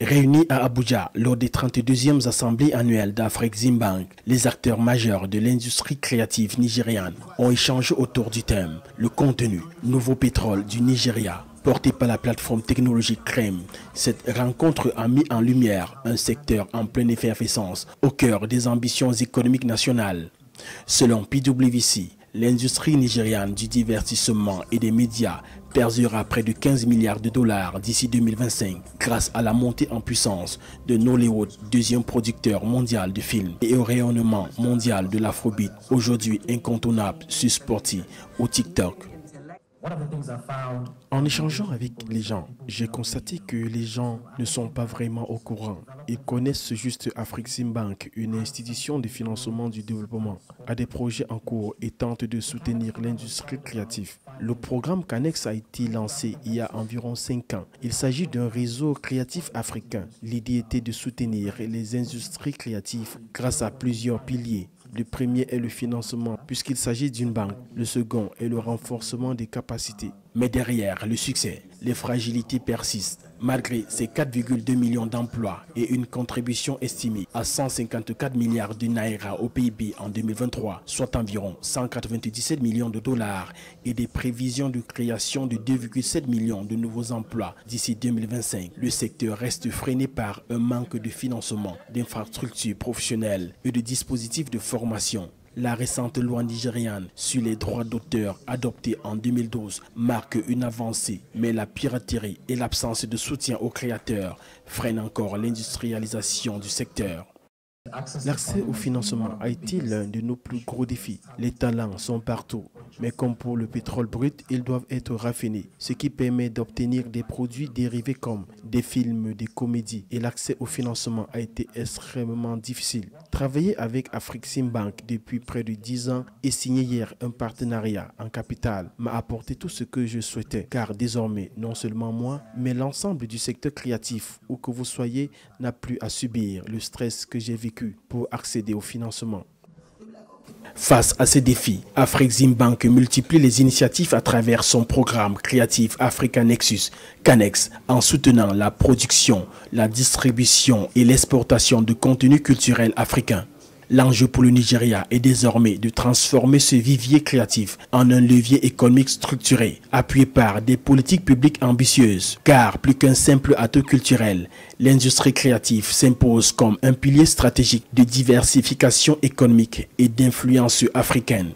Réunis à Abuja lors des 32e assemblées annuelles d'Afreximbank, les acteurs majeurs de l'industrie créative nigériane ont échangé autour du thème « Le contenu, nouveau pétrole du Nigeria ». Porté par la plateforme technologique CREM, cette rencontre a mis en lumière un secteur en pleine effervescence au cœur des ambitions économiques nationales. Selon PwC, l'industrie nigériane du divertissement et des médias perdura près de 15 milliards de dollars d'ici 2025 grâce à la montée en puissance de Nollywood, deuxième producteur mondial de films, et au rayonnement mondial de l'afrobeat, aujourd'hui incontournable sur Spotify ou TikTok. En échangeant avec les gens, j'ai constaté que les gens ne sont pas vraiment au courant. Ils connaissent juste Afreximbank, une institution de financement du développement, a des projets en cours et tente de soutenir l'industrie créative. Le programme Canex a été lancé il y a environ 5 ans. Il s'agit d'un réseau créatif africain. L'idée était de soutenir les industries créatives grâce à plusieurs piliers. Le premier est le financement, puisqu'il s'agit d'une banque. Le second est le renforcement des capacités. Mais derrière le succès, les fragilités persistent. Malgré ces 4,2 millions d'emplois et une contribution estimée à 154 milliards de naira au PIB en 2023, soit environ 197 millions de dollars, et des prévisions de création de 2,7 millions de nouveaux emplois d'ici 2025, le secteur reste freiné par un manque de financement, d'infrastructures professionnelles et de dispositifs de formation. La récente loi nigériane sur les droits d'auteur adoptée en 2012 marque une avancée, mais la piraterie et l'absence de soutien aux créateurs freinent encore l'industrialisation du secteur. L'accès au financement a été l'un de nos plus gros défis. Les talents sont partout, mais comme pour le pétrole brut, ils doivent être raffinés, ce qui permet d'obtenir des produits dérivés comme des films, des comédies. Et l'accès au financement a été extrêmement difficile. Travailler avec Afreximbank depuis près de 10 ans et signer hier un partenariat en capital m'a apporté tout ce que je souhaitais, car désormais, non seulement moi, mais l'ensemble du secteur créatif, où que vous soyez, n'a plus à subir le stress que j'ai vécu pour accéder au financement. Face à ces défis, Afreximbank multiplie les initiatives à travers son programme créatif Africa Nexus, Canex, en soutenant la production, la distribution et l'exportation de contenus culturels africains. L'enjeu pour le Nigeria est désormais de transformer ce vivier créatif en un levier économique structuré, appuyé par des politiques publiques ambitieuses. Car plus qu'un simple atout culturel, l'industrie créative s'impose comme un pilier stratégique de diversification économique et d'influence africaine.